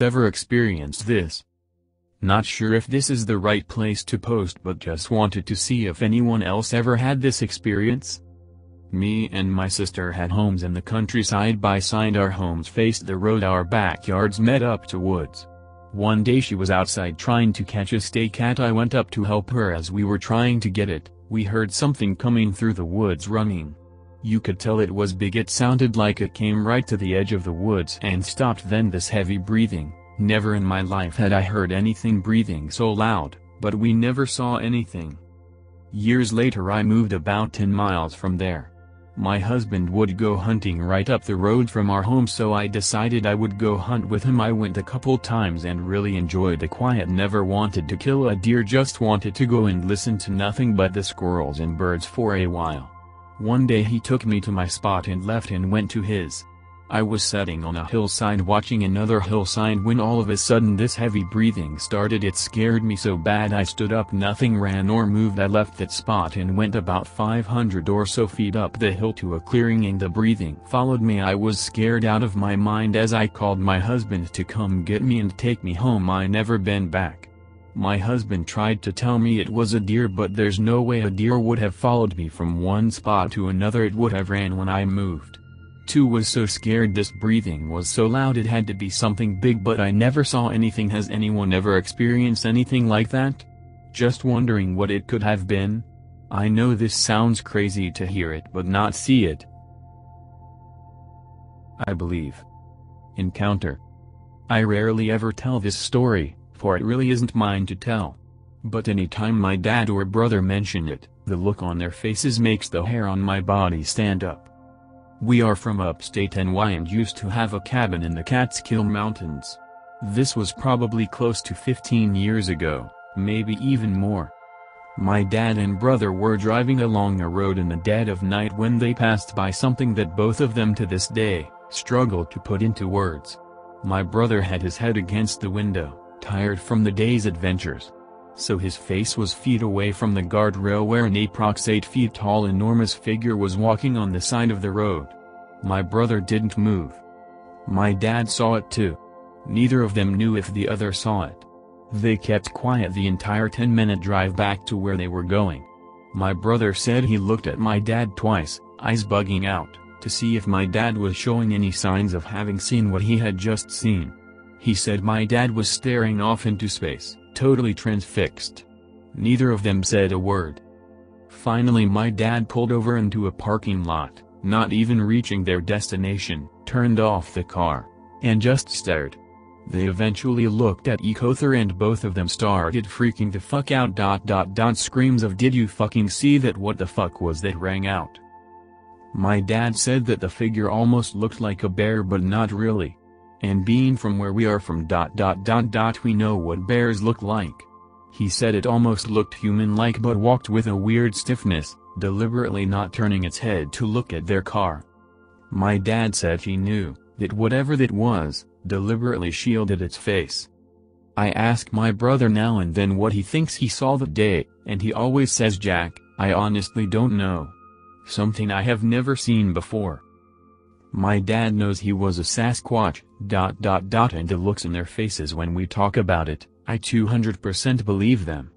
Ever experienced this? Not sure if this is the right place to post, but just wanted to see if anyone else ever had this experience. Me and my sister had homes in the country side by side. Our homes faced the road, our backyards met up to woods. One day she was outside trying to catch a stray cat. I went up to help her. As we were trying to get it, we heard something coming through the woods running. You could tell it was big. It sounded like it came right to the edge of the woods and stopped. Then this heavy breathing. Never in my life had I heard anything breathing so loud, but we never saw anything. Years later I moved about 10 miles from there. My husband would go hunting right up the road from our home, so I decided I would go hunt with him. I went a couple times and really enjoyed the quiet. Never wanted to kill a deer, just wanted to go and listen to nothing but the squirrels and birds for a while. One day he took me to my spot and left and went to his. I was sitting on a hillside watching another hillside when all of a sudden this heavy breathing started. It scared me so bad I stood up. Nothing ran or moved. I left that spot and went about 500 or so feet up the hill to a clearing, and the breathing followed me. I was scared out of my mind as I called my husband to come get me and take me home. I never been back. My husband tried to tell me it was a deer, but there's no way a deer would have followed me from one spot to another. It would have ran when I moved. Too was so scared. This breathing was so loud it had to be something big, but I never saw anything. Has anyone ever experienced anything like that? Just wondering what it could have been. I know this sounds crazy to hear it but not see it. I believe. Encounter. I rarely ever tell this story, for it really isn't mine to tell. But anytime my dad or brother mention it, the look on their faces makes the hair on my body stand up. We are from upstate NY and used to have a cabin in the Catskill Mountains. This was probably close to 15 years ago, maybe even more. My dad and brother were driving along a road in the dead of night when they passed by something that both of them to this day struggle to put into words. My brother had his head against the window, tired from the day's adventures. So his face was feet away from the guardrail where an approx 8 feet tall enormous figure was walking on the side of the road. My brother didn't move. My dad saw it too. Neither of them knew if the other saw it. They kept quiet the entire 10-minute drive back to where they were going. My brother said he looked at my dad twice, eyes bugging out, to see if my dad was showing any signs of having seen what he had just seen. He said my dad was staring off into space, totally transfixed. Neither of them said a word. Finally my dad pulled over into a parking lot, not even reaching their destination, turned off the car, and just stared. They eventually looked at each other and both of them started freaking the fuck out. Screams of "Did you fucking see that? What the fuck was that?" rang out. My dad said that the figure almost looked like a bear but not really. And being from where we are from ... we know what bears look like. He said it almost looked human-like but walked with a weird stiffness, deliberately not turning its head to look at their car. My dad said he knew that whatever that was, deliberately shielded its face. I ask my brother now and then what he thinks he saw that day, and he always says, "Jack, I honestly don't know. Something I have never seen before." My dad knows he was a Sasquatch, ... and the looks in their faces when we talk about it, I 200% believe them.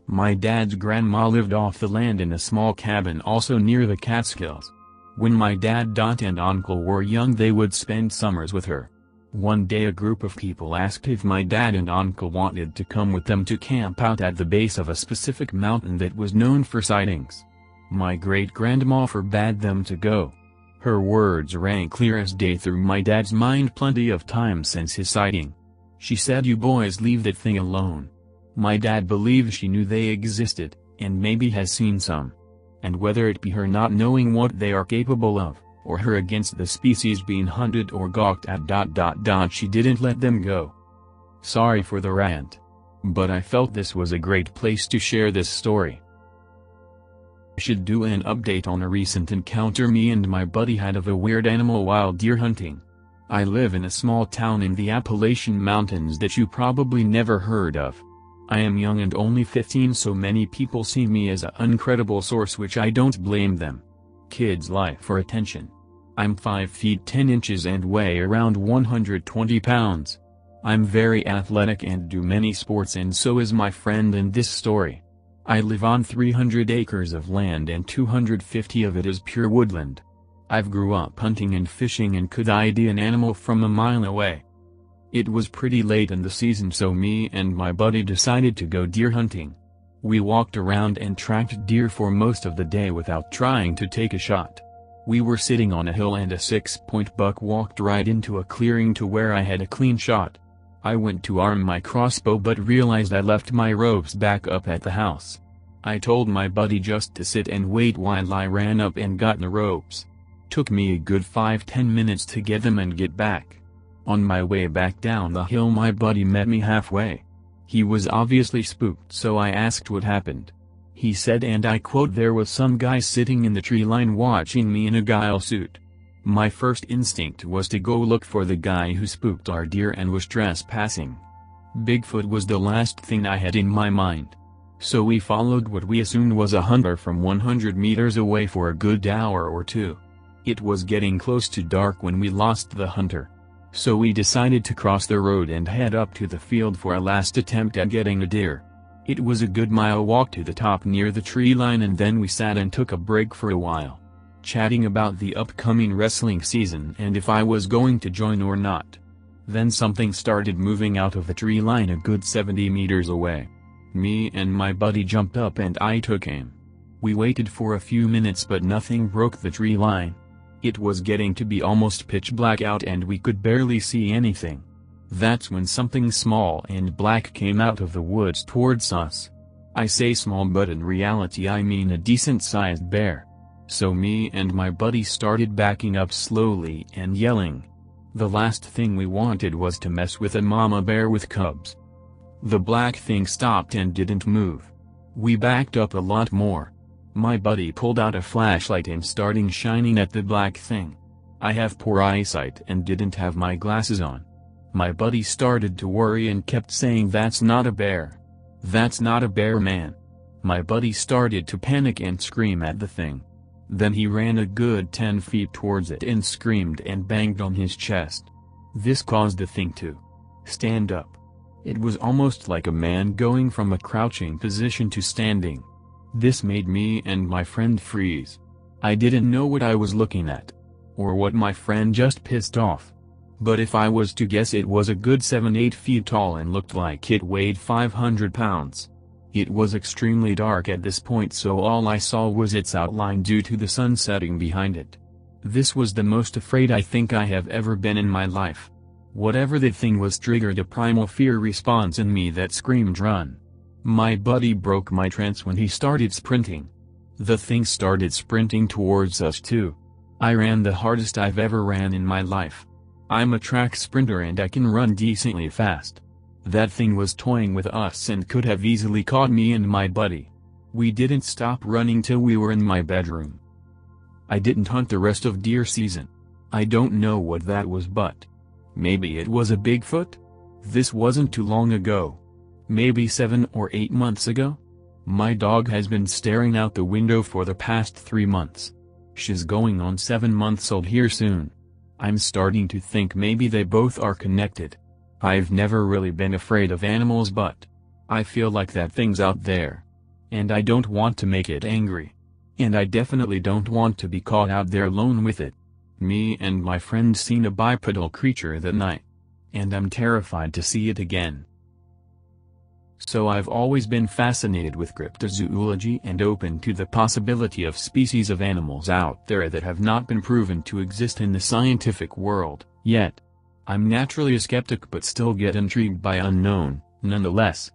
My dad's grandma lived off the land in a small cabin also near the Catskills. When my dad and uncle were young they would spend summers with her. One day a group of people asked if my dad and uncle wanted to come with them to camp out at the base of a specific mountain that was known for sightings. My great-grandma forbade them to go. Her words rang clear as day through my dad's mind plenty of times since his sighting. She said, "You boys leave that thing alone." My dad believes she knew they existed, and maybe has seen some. And whether it be her not knowing what they are capable of, or her against the species being hunted or gawked at ... she didn't let them go. Sorry for the rant. But I felt this was a great place to share this story. I should do an update on a recent encounter me and my buddy had of a weird animal while deer hunting. I live in a small town in the Appalachian Mountains that you probably never heard of. I am young and only 15, so many people see me as an incredible source, which I don't blame them. Kids lie for attention. I'm 5 feet 10 inches and weigh around 120 pounds. I'm very athletic and do many sports, and so is my friend in this story. I live on 300 acres of land and 250 of it is pure woodland. I've grew up hunting and fishing and could ID an animal from a mile away. It was pretty late in the season, so me and my buddy decided to go deer hunting. We walked around and tracked deer for most of the day without trying to take a shot. We were sitting on a hill and a 6-point buck walked right into a clearing to where I had a clean shot. I went to arm my crossbow but realized I left my ropes back up at the house. I told my buddy just to sit and wait while I ran up and got the ropes. Took me a good 5-10 minutes to get them and get back. On my way back down the hill my buddy met me halfway. He was obviously spooked, so I asked what happened. He said, and I quote, "There was some guy sitting in the tree line watching me in a guile suit." My first instinct was to go look for the guy who spooked our deer and was trespassing. Bigfoot was the last thing I had in my mind. So we followed what we assumed was a hunter from 100 meters away for a good hour or two. It was getting close to dark when we lost the hunter. So we decided to cross the road and head up to the field for a last attempt at getting a deer. It was a good mile walk to the top near the tree line, and then we sat and took a break for a while, chatting about the upcoming wrestling season and if I was going to join or not. Then something started moving out of the tree line a good 70 meters away. Me and my buddy jumped up and I took aim. We waited for a few minutes but nothing broke the tree line. It was getting to be almost pitch black out and we could barely see anything. That's when something small and black came out of the woods towards us. I say small, but in reality I mean a decent-sized bear. So me and my buddy started backing up slowly and yelling. The last thing we wanted was to mess with a mama bear with cubs. The black thing stopped and didn't move. We backed up a lot more. My buddy pulled out a flashlight and started shining at the black thing. I have poor eyesight and didn't have my glasses on. My buddy started to worry and kept saying, "That's not a bear. That's not a bear, man." My buddy started to panic and scream at the thing. Then he ran a good 10 feet towards it and screamed and banged on his chest. This caused the thing to stand up. It was almost like a man going from a crouching position to standing. This made me and my friend freeze. I didn't know what I was looking at, or what my friend just pissed off. But if I was to guess, it was a good 7-8 feet tall and looked like it weighed 500 pounds. It was extremely dark at this point, so all I saw was its outline due to the sun setting behind it. This was the most afraid I think I have ever been in my life. Whatever the thing was triggered a primal fear response in me that screamed run. My buddy broke my trance when he started sprinting. The thing started sprinting towards us too. I ran the hardest I've ever ran in my life. I'm a track sprinter and I can run decently fast. That thing was toying with us and could have easily caught me and my buddy. We didn't stop running till we were in my bedroom. I didn't hunt the rest of deer season. I don't know what that was, but maybe it was a Bigfoot? This wasn't too long ago. Maybe 7 or 8 months ago? My dog has been staring out the window for the past 3 months. She's going on 7 months old here soon. I'm starting to think maybe they both are connected. I've never really been afraid of animals, but I feel like that thing's out there. And I don't want to make it angry. And I definitely don't want to be caught out there alone with it. Me and my friend seen a bipedal creature that night. And I'm terrified to see it again. So I've always been fascinated with cryptozoology and open to the possibility of species of animals out there that have not been proven to exist in the scientific world yet. I'm naturally a skeptic but still get intrigued by unknown, nonetheless.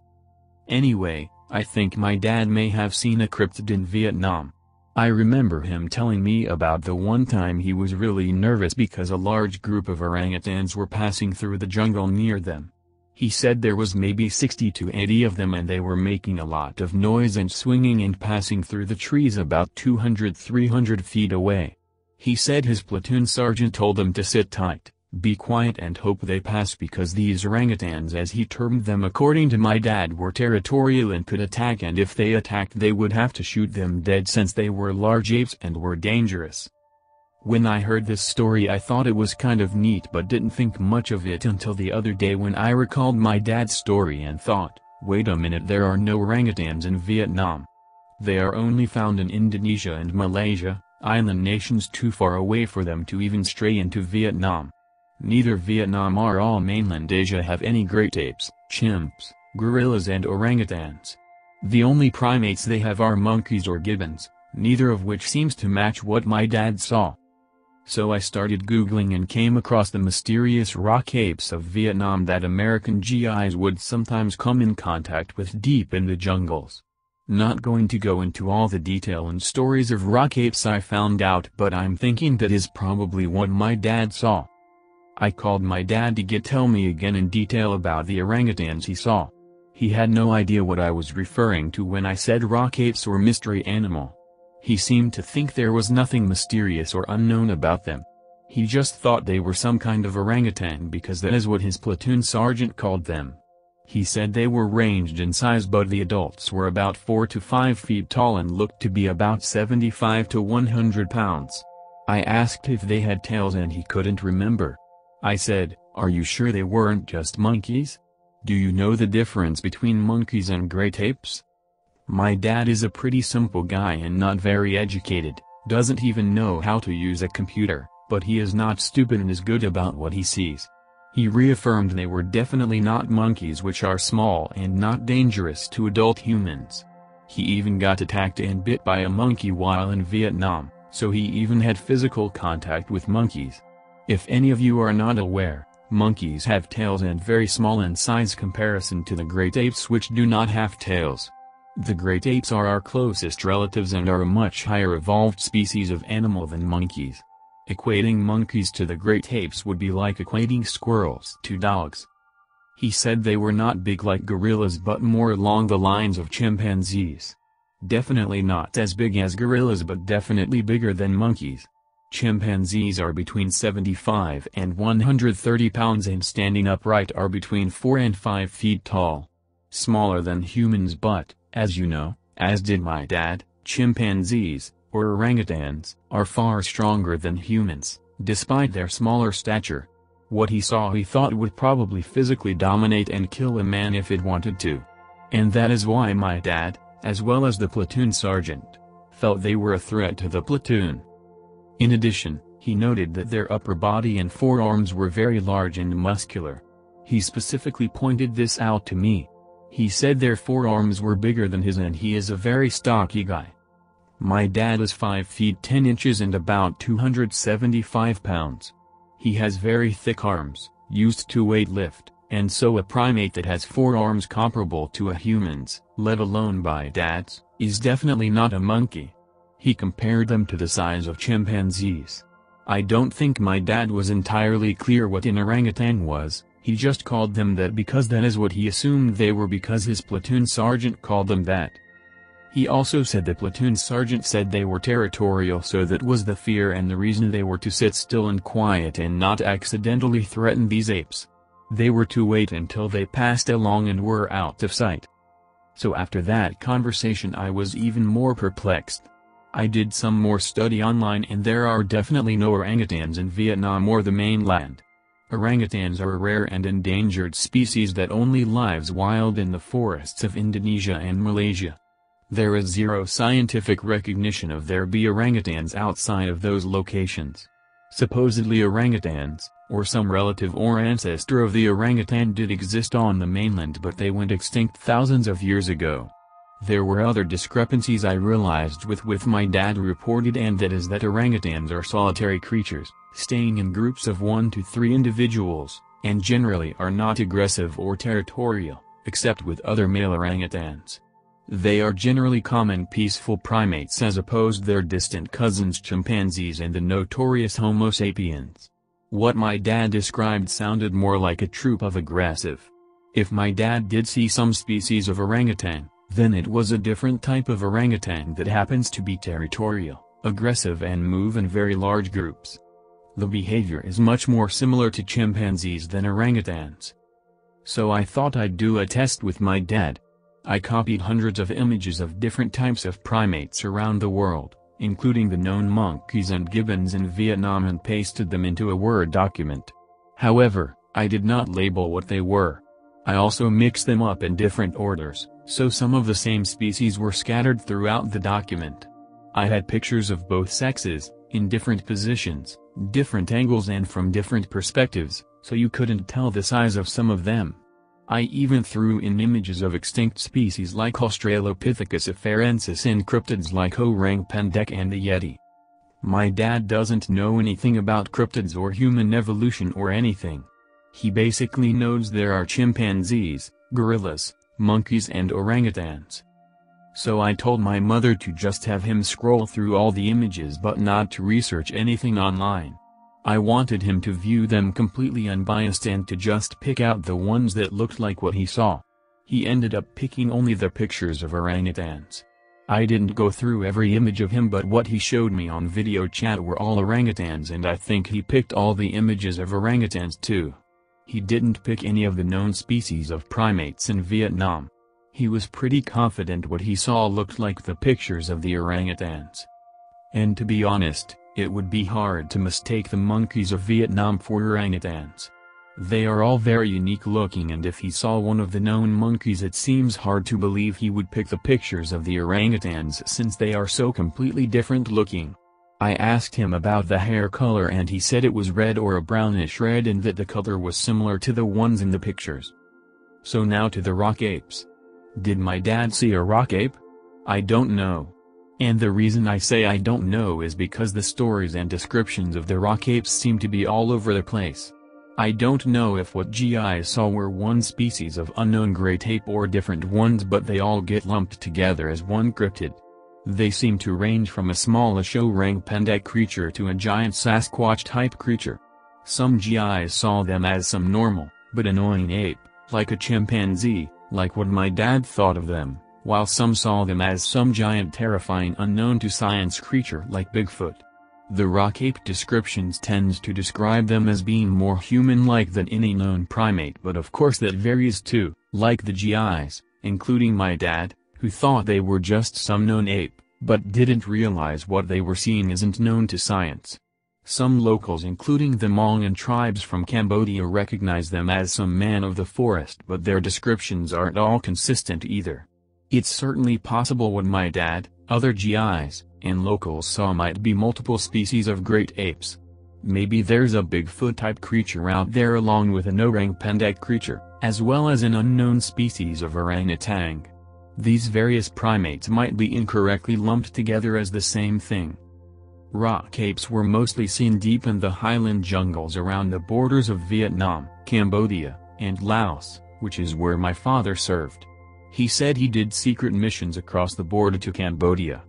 Anyway, I think my dad may have seen a cryptid in Vietnam. I remember him telling me about the one time he was really nervous because a large group of orangutans were passing through the jungle near them. He said there was maybe 60 to 80 of them and they were making a lot of noise and swinging and passing through the trees about 200-300 feet away. He said his platoon sergeant told them to sit tight, be quiet and hope they pass because these orangutans, as he termed them according to my dad, were territorial and could attack, and if they attacked they would have to shoot them dead since they were large apes and were dangerous. When I heard this story I thought it was kind of neat but didn't think much of it until the other day when I recalled my dad's story and thought, wait a minute, there are no orangutans in Vietnam. They are only found in Indonesia and Malaysia, island nations too far away for them to even stray into Vietnam. Neither Vietnam or all mainland Asia have any great apes, chimps, gorillas and orangutans. The only primates they have are monkeys or gibbons, neither of which seems to match what my dad saw. So I started Googling and came across the mysterious rock apes of Vietnam that American GIs would sometimes come in contact with deep in the jungles. Not going to go into all the detail and stories of rock apes I found out, but I'm thinking that is probably what my dad saw. I called my dad to tell me again in detail about the orangutans he saw. He had no idea what I was referring to when I said rock apes or mystery animal. He seemed to think there was nothing mysterious or unknown about them. He just thought they were some kind of orangutan because that is what his platoon sergeant called them. He said they were ranged in size, but the adults were about 4 to 5 feet tall and looked to be about 75 to 100 pounds. I asked if they had tails and he couldn't remember. I said, "Are you sure they weren't just monkeys? Do you know the difference between monkeys and great apes?" My dad is a pretty simple guy and not very educated, doesn't even know how to use a computer, but he is not stupid and is good about what he sees. He reaffirmed they were definitely not monkeys, which are small and not dangerous to adult humans. He even got attacked and bit by a monkey while in Vietnam, so he even had physical contact with monkeys. If any of you are not aware, monkeys have tails and very small in size comparison to the great apes, which do not have tails. The great apes are our closest relatives and are a much higher evolved species of animal than monkeys. Equating monkeys to the great apes would be like equating squirrels to dogs. He said they were not big like gorillas but more along the lines of chimpanzees. Definitely not as big as gorillas but definitely bigger than monkeys. Chimpanzees are between 75 and 130 pounds and standing upright are between 4 and 5 feet tall. Smaller than humans but, as you know, as did my dad, chimpanzees, or orangutans, are far stronger than humans, despite their smaller stature. What he saw he thought would probably physically dominate and kill a man if it wanted to. And that is why my dad, as well as the platoon sergeant, felt they were a threat to the platoon. In addition, he noted that their upper body and forearms were very large and muscular. He specifically pointed this out to me. He said their forearms were bigger than his and he is a very stocky guy. My dad is 5 feet 10 inches and about 275 pounds. He has very thick arms, used to weight lift, and so a primate that has forearms comparable to a human's, let alone my dad's, is definitely not a monkey. He compared them to the size of chimpanzees. I don't think my dad was entirely clear what an orangutan was, he just called them that because that is what he assumed they were because his platoon sergeant called them that. He also said the platoon sergeant said they were territorial, so that was the fear and the reason they were to sit still and quiet and not accidentally threaten these apes. They were to wait until they passed along and were out of sight. So after that conversation I was even more perplexed. I did some more study online and there are definitely no orangutans in Vietnam or the mainland. Orangutans are a rare and endangered species that only lives wild in the forests of Indonesia and Malaysia. There is zero scientific recognition of there be orangutans outside of those locations. Supposedly orangutans, or some relative or ancestor of the orangutan, did exist on the mainland, but they went extinct thousands of years ago. There were other discrepancies I realized with my dad reported, and that is that orangutans are solitary creatures, staying in groups of 1 to 3 individuals, and generally are not aggressive or territorial, except with other male orangutans. They are generally common peaceful primates as opposed their distant cousins chimpanzees and the notorious Homo sapiens. What my dad described sounded more like a troop of aggressive. If my dad did see some species of orangutan, then it was a different type of orangutan that happens to be territorial, aggressive and move in very large groups. The behavior is much more similar to chimpanzees than orangutans. So I thought I'd do a test with my dad. I copied hundreds of images of different types of primates around the world, including the known monkeys and gibbons in Vietnam, and pasted them into a Word document. However, I did not label what they were. I also mixed them up in different orders, so some of the same species were scattered throughout the document. I had pictures of both sexes, in different positions, different angles and from different perspectives, so you couldn't tell the size of some of them. I even threw in images of extinct species like Australopithecus afarensis and cryptids like orang pendek and the yeti. My dad doesn't know anything about cryptids or human evolution or anything. He basically knows there are chimpanzees, gorillas, monkeys and orangutans. So I told my mother to just have him scroll through all the images but not to research anything online. I wanted him to view them completely unbiased and to just pick out the ones that looked like what he saw. He ended up picking only the pictures of orangutans. I didn't go through every image of him, but what he showed me on video chat were all orangutans, and I think he picked all the images of orangutans too. He didn't pick any of the known species of primates in Vietnam. He was pretty confident what he saw looked like the pictures of the orangutans. And to be honest, it would be hard to mistake the monkeys of Vietnam for orangutans. They are all very unique looking, and if he saw one of the known monkeys, it seems hard to believe he would pick the pictures of the orangutans since they are so completely different looking. I asked him about the hair color and he said it was red or a brownish red and that the color was similar to the ones in the pictures. So now to the rock apes. Did my dad see a rock ape? I don't know. And the reason I say I don't know is because the stories and descriptions of the rock apes seem to be all over the place. I don't know if what GIs saw were one species of unknown great ape or different ones, but they all get lumped together as one cryptid. They seem to range from a smallish orang pendek creature to a giant Sasquatch-type creature. Some GIs saw them as some normal, but annoying ape, like a chimpanzee, like what my dad thought of them, while some saw them as some giant terrifying unknown to science creature like Bigfoot. The rock ape descriptions tends to describe them as being more human-like than any known primate, but of course that varies too, like the GIs, including my dad, who thought they were just some known ape, but didn't realize what they were seeing isn't known to science. Some locals, including the Hmong and tribes from Cambodia, recognize them as some man of the forest, but their descriptions aren't all consistent either. It's certainly possible what my dad, other GIs, and locals saw might be multiple species of great apes. Maybe there's a Bigfoot-type creature out there along with an orang pendek creature, as well as an unknown species of orangutan. These various primates might be incorrectly lumped together as the same thing. Rock apes were mostly seen deep in the highland jungles around the borders of Vietnam, Cambodia, and Laos, which is where my father served. He said he did secret missions across the border to Cambodia.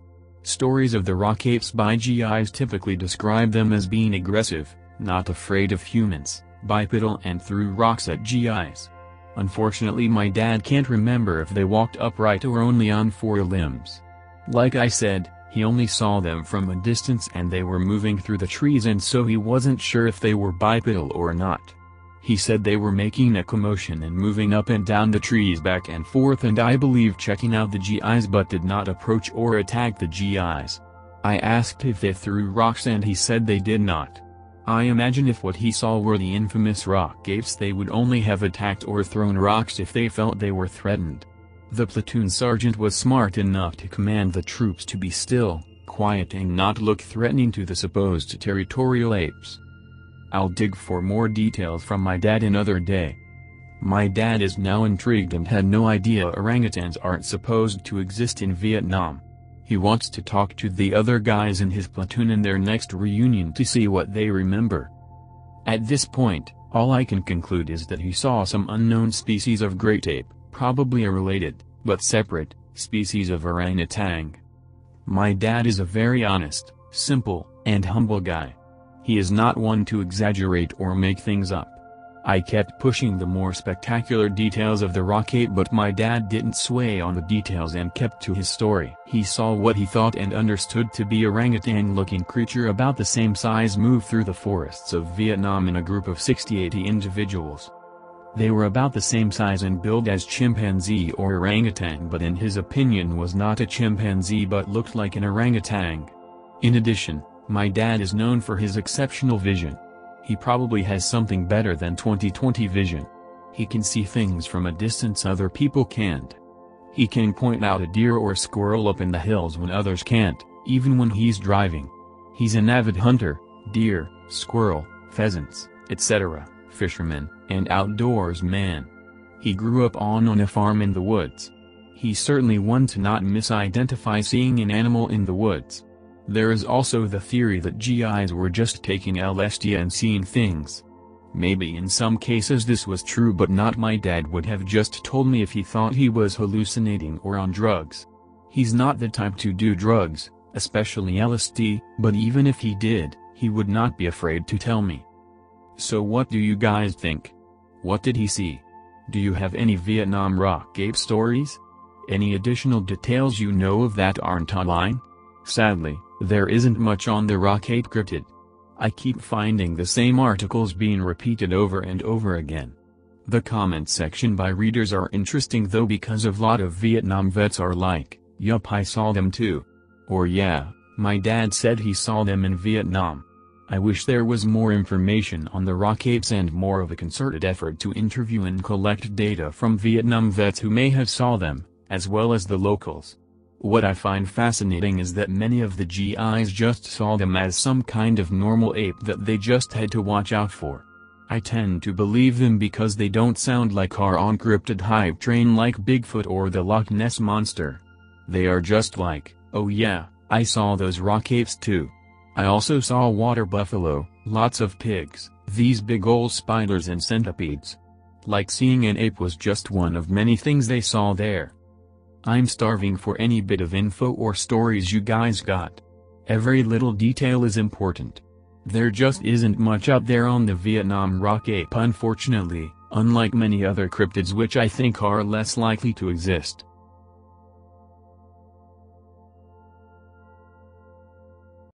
Stories of the rock apes by GIs typically describe them as being aggressive, not afraid of humans, bipedal and threw rocks at GIs. Unfortunately, my dad can't remember if they walked upright or only on four limbs. Like I said, he only saw them from a distance and they were moving through the trees, and so he wasn't sure if they were bipedal or not. He said they were making a commotion and moving up and down the trees back and forth, and I believe checking out the GIs, but did not approach or attack the GIs. I asked if they threw rocks and he said they did not. I imagine if what he saw were the infamous rock apes, they would only have attacked or thrown rocks if they felt they were threatened. The platoon sergeant was smart enough to command the troops to be still, quiet and not look threatening to the supposed territorial apes. I'll dig for more details from my dad another day. My dad is now intrigued and had no idea orangutans aren't supposed to exist in Vietnam. He wants to talk to the other guys in his platoon in their next reunion to see what they remember. At this point, all I can conclude is that he saw some unknown species of great ape, probably a related, but separate, species of orangutan. My dad is a very honest, simple, and humble guy. He is not one to exaggerate or make things up. I kept pushing the more spectacular details of the rock ape, but my dad didn't sway on the details and kept to his story. He saw what he thought and understood to be orangutan-looking creature about the same size move through the forests of Vietnam in a group of 60-80 individuals. They were about the same size and build as chimpanzee or orangutan, but in his opinion was not a chimpanzee but looked like an orangutan. In addition, my dad is known for his exceptional vision. He probably has something better than 20/20 vision. He can see things from a distance other people can't. He can point out a deer or squirrel up in the hills when others can't, even when he's driving. He's an avid hunter, deer, squirrel, pheasants, etc., fisherman, and outdoors man. He grew up on a farm in the woods. He's certainly one to not misidentify seeing an animal in the woods. There is also the theory that GIs were just taking LSD and seeing things. Maybe in some cases this was true, but not my dad would have just told me if he thought he was hallucinating or on drugs. He's not the type to do drugs, especially LSD, but even if he did, he would not be afraid to tell me. So what do you guys think? What did he see? Do you have any Vietnam rock ape stories? Any additional details you know of that aren't online? Sadly, there isn't much on the rock ape cryptid. I keep finding the same articles being repeated over and over again. The comment section by readers are interesting though, because a lot of Vietnam vets are like, "Yup, I saw them too." Or "Yeah, my dad said he saw them in Vietnam." I wish there was more information on the rock apes and more of a concerted effort to interview and collect data from Vietnam vets who may have saw them, as well as the locals. What I find fascinating is that many of the GIs just saw them as some kind of normal ape that they just had to watch out for. I tend to believe them because they don't sound like our uncrypted hype train like Bigfoot or the Loch Ness Monster. They are just like, "Oh yeah, I saw those rock apes too. I also saw water buffalo, lots of pigs, these big ol' spiders and centipedes." Like seeing an ape was just one of many things they saw there. I'm starving for any bit of info or stories you guys got. Every little detail is important. There just isn't much out there on the Vietnam rock ape, unfortunately, unlike many other cryptids which I think are less likely to exist.